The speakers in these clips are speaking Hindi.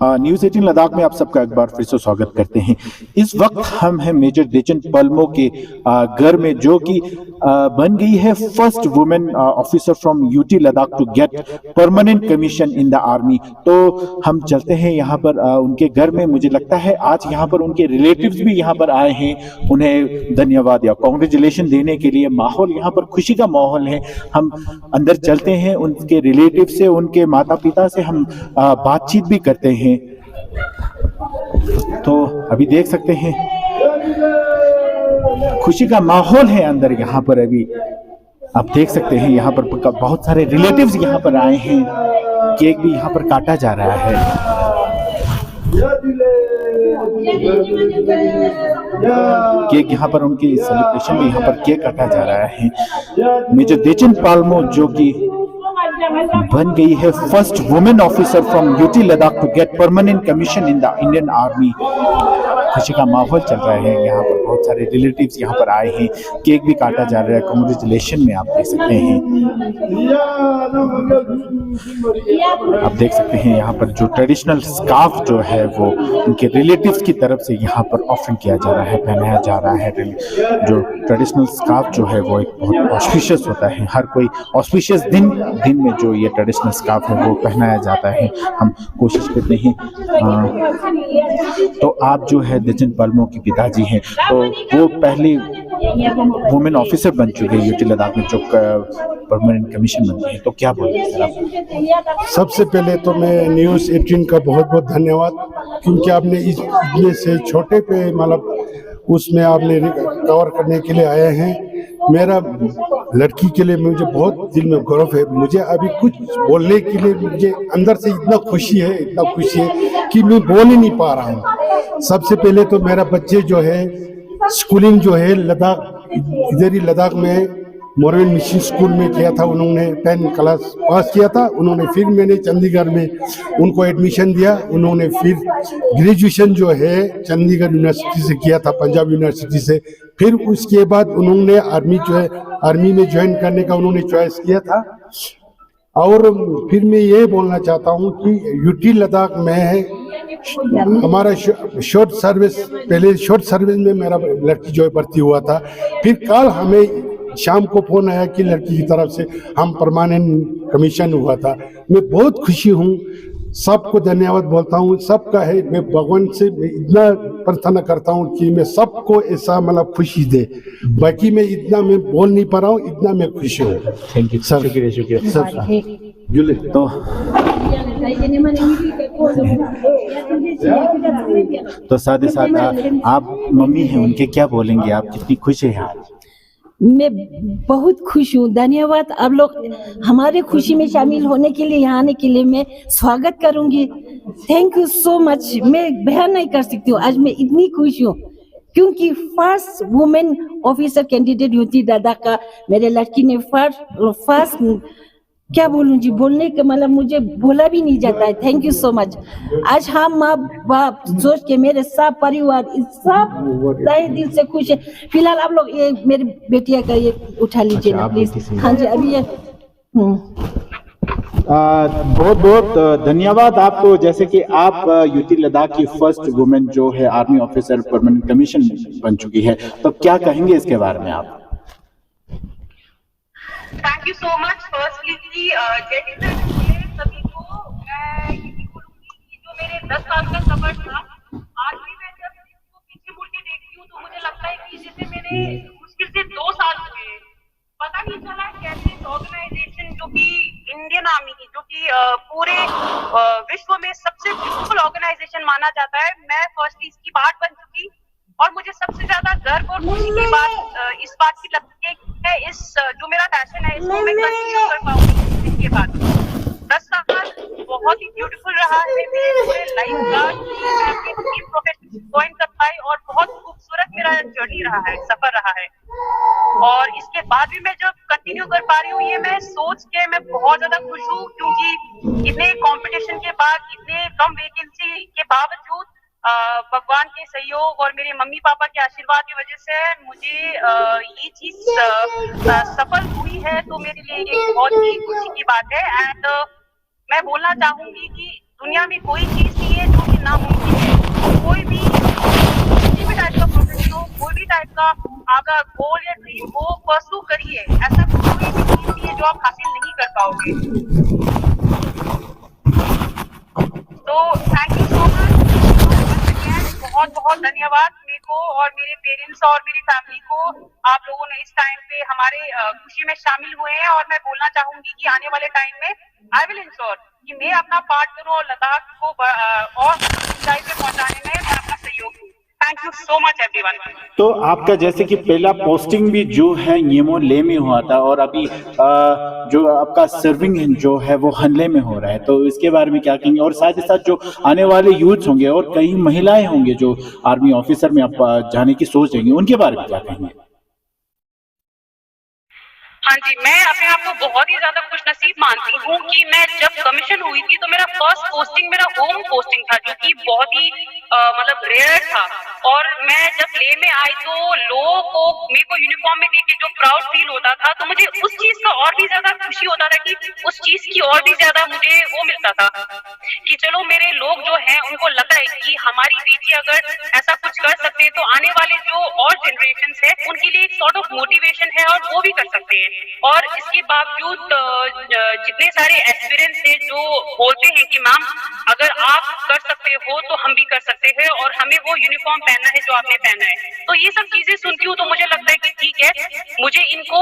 न्यूज़ 18 लद्दाख में आप सबका एक बार फिर से स्वागत करते हैं। इस वक्त हम हैं मेजर देचन पलमो के घर में, जो कि बन गई है first women officer from UT Ladakh to get permanent commission in the army. तो हम चलते हैं यहाँ पर उनके घर में। मुझे लगता है आज यहाँ पर उनके रिलेटिव्स भी यहाँ पर आए हैं उन्हें धन्यवाद या कांग्रेचुलेशन देने के लिए। माहौल यहाँ पर खुशी का माहौल है। हम अंदर चलते हैं, उनके रिलेटिव से, उनके माता पिता से हम बातचीत भी करते हैं। तो अभी देख सकते हैं खुशी का माहौल है अंदर यहाँ पर। अभी आप देख सकते हैं यहाँ पर बहुत सारे रिलेटिव्स यहाँ पर आए हैं। केक भी यहाँ पर काटा जा रहा है। केक यहाँ पर उनकी सेलिब्रेशन में यहाँ पर केक काटा जा रहा है। मेजर देचन पलमो जो कि बन गई है first women officer from UT Ladakh to get permanent commission in the Indian army. खुशी का माहौल चल रहा है यहाँ पर। बहुत सारे रिलेटिव्स यहाँ पर आए हैं। केक भी काटा जा रहा है। कांग्रेचुलेशन में आप देख सकते हैं। आप देख सकते हैं यहाँ पर जो ट्रेडिशनल स्कार्फ जो है वो उनके रिलेटिव्स की तरफ से यहाँ पर ऑफरिंग किया जा रहा है, पहनाया जा रहा है। जो ट्रेडिशनल स्कार्फ जो है वो एक बहुत ऑस्पिशियस होता है। हर कोई ऑस्पिशियस दिन में जो ये ट्रेडिशनल स्कार्फ है वो पहनाया जाता है। हम कोशिश करते हैं। तो आप जो है देचन पलमो के पिताजी हैं, तो वो पहली वुमेन ऑफिसर बन चुके हैं यूटी लद्दाख में जो परमानेंट कमीशन बनती है। तो क्या बोलेंगे सर आप? सबसे पहले तो मैं न्यूज़ 18 का बहुत बहुत धन्यवाद, क्योंकि आपने इतने से छोटे पे मतलब उसमें आपने कवर करने के लिए आए हैं। मेरा लड़की के लिए मुझे बहुत दिल में गौरव है। मुझे अभी कुछ बोलने के लिए मुझे अंदर से इतना खुशी है कि मैं बोल ही नहीं पा रहा हूँ। सबसे पहले तो मेरा बच्चे जो है स्कूलिंग जो है लद्दाख, इधर ही लद्दाख में मोरवेल मिशन स्कूल में किया था। उन्होंने 10 क्लास पास किया था। उन्होंने फिर मैंने चंडीगढ़ में उनको एडमिशन दिया। उन्होंने फिर ग्रेजुएशन जो है चंडीगढ़ यूनिवर्सिटी से किया था, पंजाब यूनिवर्सिटी से। फिर उसके बाद उन्होंने आर्मी में ज्वाइन करने का उन्होंने चॉइस किया था। और फिर मैं ये बोलना चाहता हूँ कि यूटी लद्दाख में हमारा शॉर्ट सर्विस, पहले शॉर्ट सर्विस में मेरा लड़की जो है भर्ती हुआ था। फिर कल हमें शाम को फोन आया कि लड़की की तरफ से हम परमानेंट कमीशन हुआ था। मैं बहुत खुशी हूँ। सबको धन्यवाद बोलता हूँ। सबका है, मैं भगवान से इतना प्रार्थना करता हूँ कि मैं सबको ऐसा मतलब खुशी दे। बाकी मैं इतना मैं बोल नहीं पा रहा हूँ, इतना मैं खुश हूँ। Thank you sir. शुक्रिया सर। तो साथ ही साथ आप मम्मी हैं, उनके क्या बोलेंगे आप? कितनी खुश है आज? मैं बहुत खुश हूँ। धन्यवाद आप लोग हमारे खुशी में शामिल होने के लिए, यहाँ आने के लिए मैं स्वागत करूँगी। Thank you so much. मैं बयान नहीं कर सकती हूँ आज मैं इतनी खुश हूँ, क्योंकि first women officer candidate UT Ladakh का मेरे लड़की ने फर्स्ट क्या बोलूं जी, बोलने का मतलब मुझे बोला भी नहीं जाता है। Thank you so much. आज हम माँ बाप सोच के मेरे सब परिवार सब तहे दिल से खुश है। फिलहाल आप लोग ये मेरी बेटिया का ये उठा लीजिए ना प्लीज। हाँ जी, अभी ये बहुत बहुत धन्यवाद आपको। जैसे कि आप यूटी लद्दाख की फर्स्ट वुमेन जो है आर्मी ऑफिसर परमानेंट कमीशन बन चुकी है, तो क्या कहेंगे इसके बारे में आप? Thank you so much. Firstly सभी को मैं यही बोलूंगी कि जो मेरे 10 साल का सफर था, आज भी मैं जब इसको पीछे मुड़ के देखती हूँ तो मुझे लगता है कि जैसे मैंने मुश्किल से 2 साल हुए, पता नहीं चला कैसे इस ऑर्गेनाइजेशन जो कि इंडियन आर्मी की, जो कि पूरे विश्व में सबसे ब्यूटीफुल ऑर्गेनाइजेशन माना जाता है, मैं फर्स्टली इसकी पार्ट बन चुकी। और मुझे सबसे ज्यादा गर्व और खुशी की बात इस बात की लगती है कि इस जो मेरा पैशन है इसको मैं कंटिन्यू कर पाऊंगी इसके बाद। 10 साल बहुत ही ब्यूटीफुल रहा है मेरे पूरे लाइफ का, प्रोफेशन ज्वाइन कर पाई और बहुत खूबसूरत मेरा जर्नी रहा है, सफर रहा है। और इसके बाद भी मैं जब कंटिन्यू कर पा रही हूँ, ये मैं सोच के मैं बहुत ज्यादा खुश हूँ, क्योंकि इतने कंपटीशन के बाद, इतने कम वैकेंसी के बावजूद भगवान के सहयोग और मेरे मम्मी पापा के आशीर्वाद की वजह से मुझे ये चीज सफल हुई है। तो मेरे लिए ये बहुत ही खुशी की बात है। एंड मैं बोलना चाहूंगी कि दुनिया में कोई चीज नहीं है जो कि नामुमकिन है। कोई भी किसी भी टाइप का प्रोफेशन हो, कोई भी टाइप का आपका गोल या ड्रीम हो, परसू करिए। ऐसा कोई भी चीज नहीं है जो आप हासिल नहीं कर पाओगे। तो थैंक यू सो मच। बहुत बहुत धन्यवाद मेरे को और मेरे पेरेंट्स और मेरी फैमिली को। आप लोगों ने इस टाइम पे हमारे खुशी में शामिल हुए हैं और मैं बोलना चाहूंगी कि आने वाले टाइम में आई विल इंश्योर कि मैं अपना पार्ट करूं और लद्दाख को और ऊंचाई पे पहुंचाने में मैं अपना सहयोग दूं। Thank you so much everyone. तो आपका जैसे कि पहला पोस्टिंग भी जो है येमो ले में हुआ था और अभी जो आपका सर्विंग जो है वो हनले में हो रहा है, तो इसके बारे में क्या कहेंगे? और साथ ही साथ जो आने वाले यूथ होंगे और कई महिलाएं होंगे जो आर्मी ऑफिसर में आप जाने की सोच रही हैं, उनके बारे में क्या कहेंगे? हाँ जी, मैं अपने आप को बहुत ही ज्यादा खुशनसीब मानती हूँ कि मैं जब कमीशन हुई थी तो मेरा फर्स्ट पोस्टिंग मेरा होम पोस्टिंग था, जो कि बहुत ही मतलब रेयर था। और मैं जब ले में आई तो लोगों को मेरे को यूनिफॉर्म में देख के जो प्राउड फील होता था, तो मुझे उस चीज का और भी ज्यादा खुशी होता था कि उस चीज की और भी ज्यादा मुझे वो मिलता था कि चलो मेरे लोग जो हैं उनको लगता है कि हमारी बेटी अगर ऐसा कुछ कर सकते हैं तो आने वाले जो और जनरेशन है उनके लिए एक सॉर्ट ऑफ मोटिवेशन है और वो भी कर सकते हैं। और इसके बावजूद जितने सारे एस्पिरेंट्स हैं जो बोलते हैं कि मैम अगर आप कर सकते हो तो हम भी कर सकते हैं और हमें वो यूनिफॉर्म पहनना है जो आपने पहना है, तो ये सब चीजें सुनती हूँ तो मुझे लगता है कि ठीक है, मुझे इनको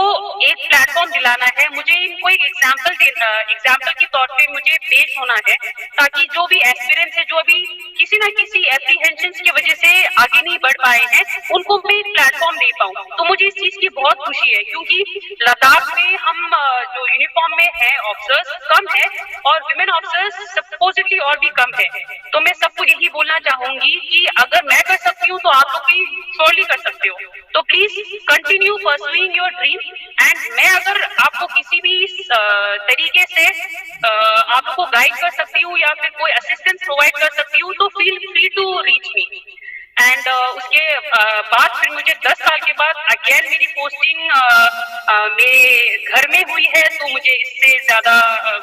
एक प्लेटफॉर्म दिलाना है, मुझे इनको एक एग्जाम्पल के तौर पे मुझे पेश होना है, ताकि जो भी एस्पिरेंट्स है जो अभी किसी ना किसी एप्रीहेंशन की वजह से आगे नहीं बढ़ पाए हैं उनको मैं एक प्लेटफॉर्म दे पाऊँ। तो मुझे इस चीज की बहुत खुशी है क्योंकि लद्दाख में हम जो यूनिफॉर्म में है ऑफिसर्स कम है और विमेन ऑफिसर्स सपोजिटली और भी कम है। तो मैं सबको यही बोलना चाहूंगी कि अगर मैं कर सकती हूँ तो आप लोग भी श्योरली कर सकते हो। तो please continue pursuing your dream and मैं अगर आपको किसी भी तरीके से आप लोग को गाइड कर सकती हूँ या फिर कोई असिस्टेंस प्रोवाइड कर सकती हूँ तो feel free to reach me. And उसके बाद फिर मुझे 10 साल के बाद अगेन मेरी पोस्टिंग मेरे घर में हुई है, तो मुझे इससे ज्यादा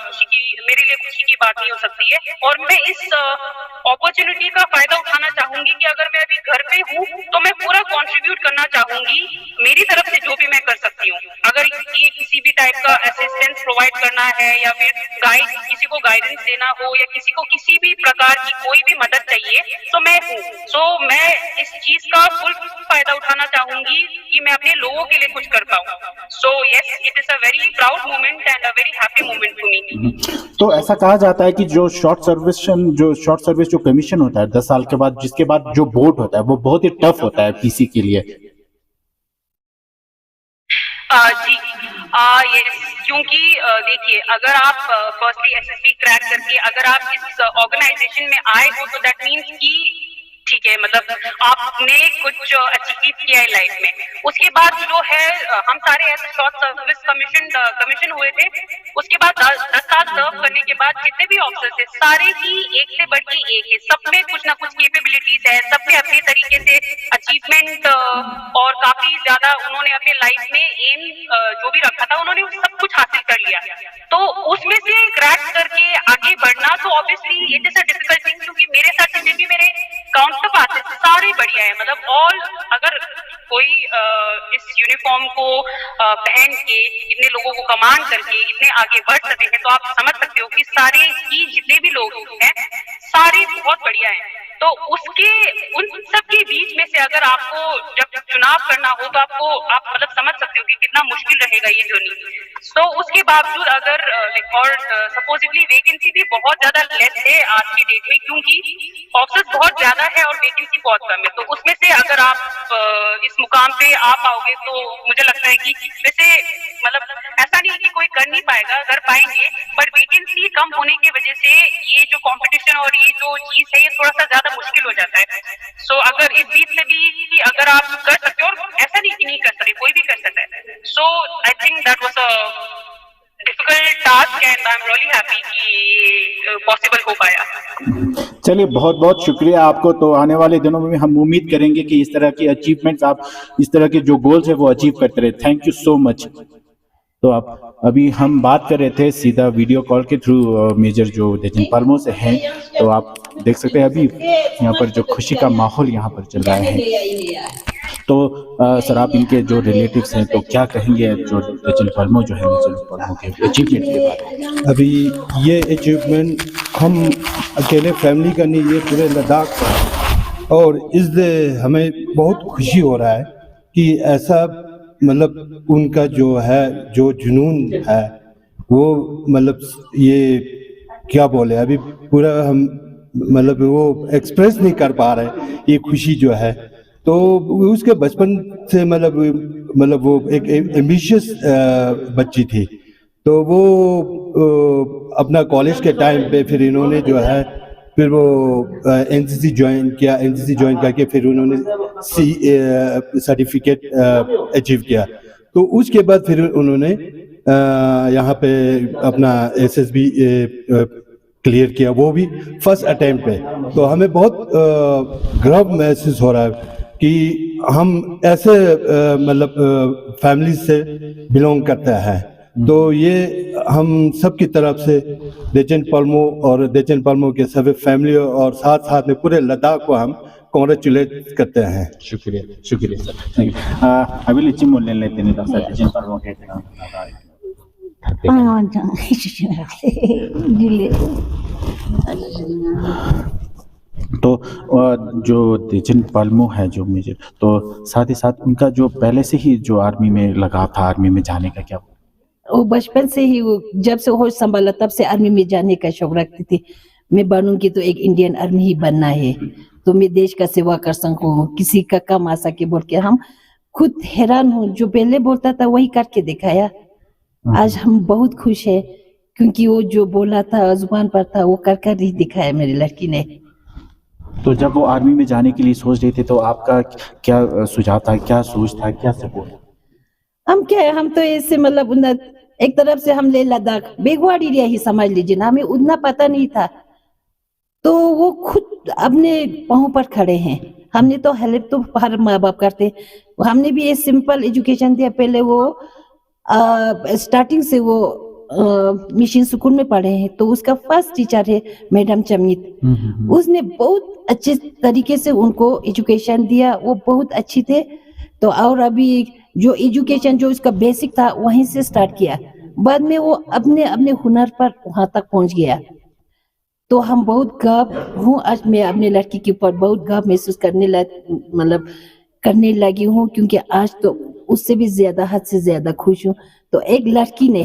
खुशी की मेरे लिए खुशी की बात नहीं हो सकती है। और मैं इस अपॉर्चुनिटी का फायदा उठाना चाहूंगी कि अगर मैं अभी घर पे हूँ तो मैं पूरा कंट्रीब्यूट करना चाहूंगी मेरी तरफ से जो भी मैं कर सकती हूँ। अगर ये किसी भी टाइप का असिस्टेंस प्रोवाइड करना है या फिर गाइड किसी को गाइडेंस देना हो या किसी को किसी भी प्रकार की कोई भी मदद चाहिए तो मैं हूँ। सो मैं इस चीज का फुल फायदा उठाना चाहूंगी कि मैं अपने लोगों के लिए कुछ कर पाऊँ। So yes, it is a very proud moment and a very happy moment to me. तो ऐसा कहा जाता है कि जो शॉर्ट सर्विस जो कमीशन होता है 10 साल के बाद, जिसके बाद जो बोर्ड होता है वो बहुत ही टफ होता है पीसी के लिए। जी यस, क्योंकि देखिए अगर आप फर्स्टली एसएसबी क्रैक करके अगर आप इस ऑर्गेनाइजेशन में आए हो तो दैट मीन्स कि ठीक है, मतलब आपने कुछ अचीव किया है लाइफ में। उसके बाद जो है हम सारे ऐसे शॉर्ट सर्विस कमीशन हुए थे। उसके बाद 10 साल सर्व करने के बाद जितने भी ऑफिसर्स है सारे ही एक से बढ़ के एक है, सब में कुछ ना कुछ कैपेबिलिटीज है, सब में अपने तरीके से अचीवमेंट और काफी ज्यादा उन्होंने अपने लाइफ में एम जो भी रखा था उन्होंने सब कुछ हासिल कर लिया। तो उसमें से क्रैक करके आगे बढ़ना तो obviously it is a difficult thing, क्योंकि मेरे साथ जितने भी मेरे काउंटर पास है सारे बढ़िया है, मतलब ऑल अगर कोई इस यूनिफॉर्म को पहन के इतने लोगों को कमांड करके इतने आगे बढ़ सकते हैं तो आप समझ सकते हो कि सारे ही जितने भी लोग हैं सारे बहुत बढ़िया हैं। तो उसके उन सब के बीच में से अगर आपको जब चुनाव करना हो तो आपको आप मतलब समझ सकते हो कि कितना मुश्किल रहेगा ये जर्नी। तो उसके बावजूद अगर और सपोजिटली वैकेंसी भी बहुत ज्यादा लेस है आज की डेट में, क्योंकि ऑफिसर्स बहुत ज्यादा है और वैकेंसी बहुत कम है। तो उसमें से अगर आप इस मुकाम पे आ पाओगे तो मुझे लगता है कि वैसे मतलब ऐसा नहीं कि कोई कर नहीं पाएगा, कर पाएंगे, पर वैकेंसी कम होने की वजह से ये जो कंपटीशन और ये जो चीज है ये थोड़ा सा ज्यादा मुश्किल हो जाता है। सो अगर इस बीच से भी अगर आप कर सकते हो, और ऐसा नहीं कि नहीं कर सकते, कोई भी कर सकता है। So I think that was a difficult task and I am really happy कि पॉसिबल हो पाया। चलिए, बहुत बहुत शुक्रिया आपको। तो आने वाले दिनों में हम उम्मीद करेंगे कि इस तरह की अचीवमेंट्स आप इस तरह के जो गोल्स है वो अचीव करते रहे। Thank you so much. तो आप अभी हम बात कर रहे थे सीधा वीडियो कॉल के थ्रू मेजर जो देचन पल्मो से हैं, तो आप देख सकते हैं अभी यहाँ पर जो खुशी का माहौल यहाँ पर चल रहा है। तो सर आप इनके जो रिलेटिव्स हैं तो क्या कहेंगे जो देचन पल्मो जो है मेजर पल्मो के अचीवमेंट के बारे में? अभी ये अचीवमेंट हम अकेले फैमिली का नहीं, ये पूरे लद्दाख का, और इसलिए हमें बहुत खुशी हो रहा है कि ऐसा मतलब उनका जो है जो जुनून है वो मतलब ये क्या बोले अभी पूरा हम मतलब वो एक्सप्रेस नहीं कर पा रहे ये खुशी जो है। तो उसके बचपन से मतलब वो एक एम्बिशियस बच्ची थी, तो वो अपना कॉलेज के टाइम पे फिर इन्होंने जो है फिर वो एनसीसी ज्वाइन किया, एनसीसी ज्वाइन करके फिर उन्होंने सर्टिफिकेट अचीव किया। तो उसके बाद फिर उन्होंने यहाँ पे अपना एसएसबी क्लियर किया, वो भी फर्स्ट अटेम्प्ट पे। तो हमें बहुत गर्व महसूस हो रहा है कि हम ऐसे मतलब फैमिली से बिलोंग करते हैं। तो ये हम सब की तरफ से देचन पल्मो और देचन पल्मो के सभी फैमिली और साथ साथ में पूरे लद्दाख को हम कॉन्ग्रेचुलेट करते हैं। शुक्रिया शुक्रिया सर। अभी लिची मोलने लेते हैं सर देचन पल्मो के तो जो देचन पल्मो है जो मेजर, तो साथ ही साथ उनका जो पहले से ही जो आर्मी में लगा था, आर्मी में जाने का क्या? वो बचपन से ही, वो जब से होश संभाला तब से आर्मी में जाने का शौक रखती थी। मैं बनूंगी तो एक इंडियन आर्मी ही बनना है, तो मैं देश का सेवा कर सकूं, किसी का काम आ सके बोल के। हम खुद हैरान हूँ, जो पहले बोलता था वही करके दिखाया। आज हम बहुत खुश है क्योंकि वो जो बोला था जुबान पर था वो कर ही दिखाया मेरी लड़की ने। तो जब वो आर्मी में जाने के लिए सोच रहे थे तो आपका क्या सुझाव था, क्या सोच था, क्या सपोर्ट? हम क्या है, हम तो ऐसे मतलब एक तरफ से हम ले लद्दाख बैकवर्ड एरिया ही समझ लीजिए ना, हमें उतना पता नहीं था। तो वो खुद अपने पाँव पर खड़े हैं। हमने तो हेल्प तो हर माँ बाप करते, हमने भी ये सिंपल एजुकेशन दिया। पहले वो स्टार्टिंग से वो मिशन स्कूल में पढ़े हैं, तो उसका फर्स्ट टीचर है मैडम चमित। उसने बहुत अच्छे तरीके से उनको एजुकेशन दिया, वो बहुत अच्छी थे। तो और अभी जो एजुकेशन जो उसका बेसिक था वहीं से स्टार्ट किया, बाद में वो अपने अपने हुनर पर वहां तक पहुंच गया। तो हम बहुत गर्व हूँ, आज मैं अपने लड़की के ऊपर बहुत गर्व महसूस करने लगी हूँ, क्योंकि आज तो उससे भी ज्यादा, हद से ज्यादा खुश हूँ। तो एक लड़की ने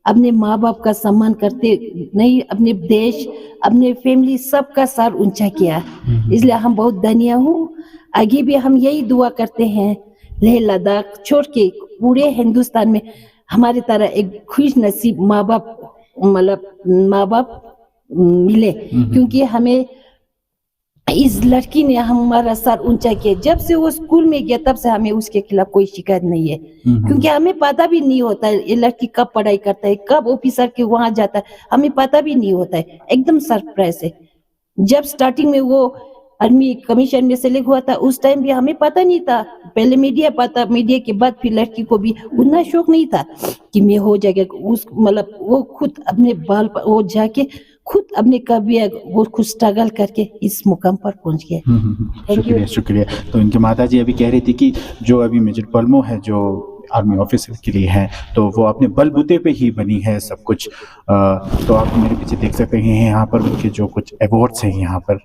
अपने माँ बाप का सम्मान करते नहीं, अपने देश, अपने फैमिली सबका सर ऊंचा किया, इसलिए हम बहुत धन्य हूँ। आगे भी हम यही दुआ करते हैं, लेह लद्दाख छोड़ के पूरे हिंदुस्तान में हमारी तरह एक खुश नसीब माँ बाप मिले, क्योंकि हमें इस लड़की ने हमारा सर ऊंचा किया। जब से वो स्कूल में गया तब से हमें उसके खिलाफ कोई शिकायत नहीं है, क्योंकि हमें पता भी नहीं होता है ये लड़की कब पढ़ाई करता है, कब ऑफिसर के वहां जाता है, हमें पता भी नहीं होता है। एकदम सरप्राइज है। जब स्टार्टिंग में वो आर्मी कमीशन में सेलेक्ट हुआ था उस टाइम भी हमें पता नहीं था, पहले मीडिया पता, मीडिया के बाद फिर लड़की को भी उतना शौक नहीं था कि मैं हो जाएगा। उस वो खुद अपने बाल पर वो जाके खुद अपने कभी वो खुद स्ट्रगल करके इस मुकाम पर पहुंच गया। शुक्रिया शुक्रिया। तो इनके माता जी अभी कह रही थी कि जो अभी मेजर पल्मो है जो आर्मी ऑफिसर के लिए है, तो वो अपने बलबूते पे ही बनी है सब कुछ। तो आप मेरे पीछे देख सकते हैं यहाँ पर उनके जो कुछ अवार्ड्स हैं यहाँ पर।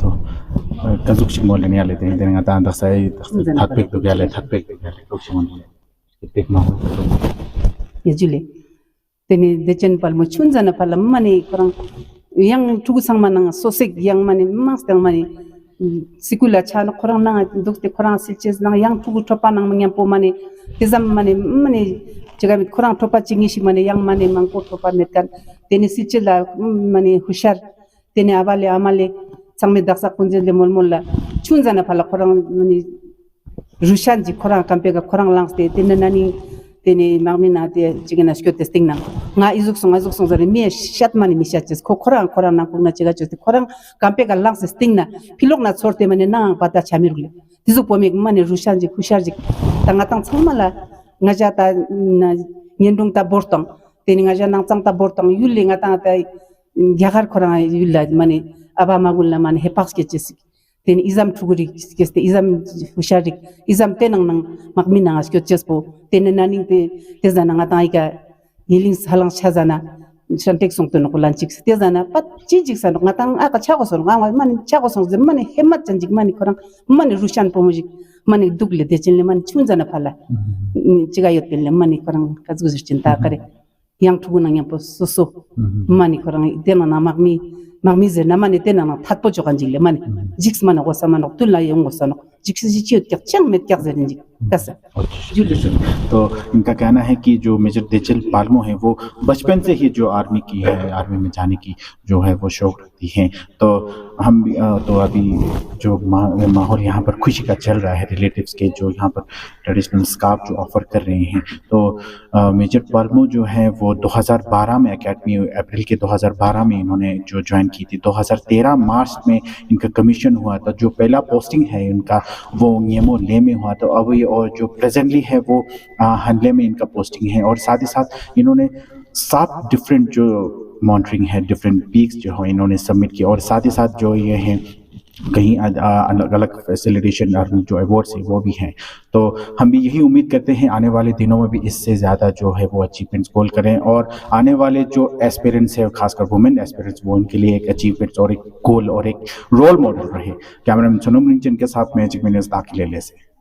तो kazuk molen ya le den den ata anda sai thakpek to gale dokshimon tek ma yejule teni dechen pal mo chun jana palam mani korang yang tugu sang manang sosek yang mani mas tang mani sikula chan korang nang dokte korang silches nang yang tugu topa nang mangyam po mani tizam mani jaga mit korang topa chingi shi mani yang mani mangko topa metkan teni silchela mani hushar teni amale sangme daksa kunje le molmolla chunjana phala korang mani Rushan ji korang kampega korang langs te nani teni magmina te jigena skyo testing na nga izuk song zari mi shat mani mi shat jes ko korang na pugna chiga jes korang kampega langs testing na pilok na sorte mane na pata chamirule tizu pomik mani Rushan ji khushar ji tangatang changmala nga jata nyendung ta bortong teni nga jana nang ta bortong yulle nga ta yagar korang yulla mani aba magulla mani hepax ke jes ten izam tuguri keste izam husharik izam tenang nang magmina askyo chespo ten nani te zana ngata ika yiling halang chazana chantek song to no lanchik te zana pat chijik san ngata aka chago son ngama mani chago son mani hemat chanjik mani korang mani rushan pomujik mani dugle de chenle mani chunjana phala chiga yotel mani korang kazguzir chinta kare yang tuguna yang po soso mani korang tenana magmi ze namani tenana thatpo jogan jille mani jiks mana gosamana tulla yung gosano जिक्स जिचियो तक चंग में तक जरिन जी कैसा तो इनका कहना है कि जो मेजर देचल पाल्मो है वो बचपन से ही जो आर्मी की है आर्मी में जाने की जो है वो शौक रखती हैं तो हम तो अभी जो माहौल यहाँ पर खुशी का चल रहा है रिलेटिव्स के जो यहाँ पर ट्रेडिशनल स्कार्फ जो ऑफर कर रहे हैं तो मेजर पाल्मो जो है वो 2012 में एकेडमी अप्रैल के 2012 में इन्होंने जो ज्वाइन की थी 2013 मार्च में इनका कमीशन हुआ था जो पहला पोस्टिंग है इनका वो नियमो ले में हुआ तो अब ये और जो प्रेजेंटली है वो हनले में इनका पोस्टिंग है और साथ ही साथ इन्होंने 7 डिफरेंट जो मॉनिटरिंग है डिफरेंट पीक्स जो है इन्होंने सबमिट किया और साथ ही साथ जो ये हैं कहीं अलग अलग फैसिलिटेशन जो अवार्ड्स है वो भी हैं तो हम भी यही उम्मीद करते हैं आने वाले दिनों में भी इससे ज़्यादा जो है वो अचीवमेंट्स गोल करें और आने वाले जो एस्पिरेंट्स है खासकर वुमेन एस्पिरेंट्स वो उनके लिए एक अचीवमेंट्स और एक गोल और एक रोल मॉडल रहे। कैमरामैन सोनम रिंचन के साथ मैजिक मिनर्स दाखिले से।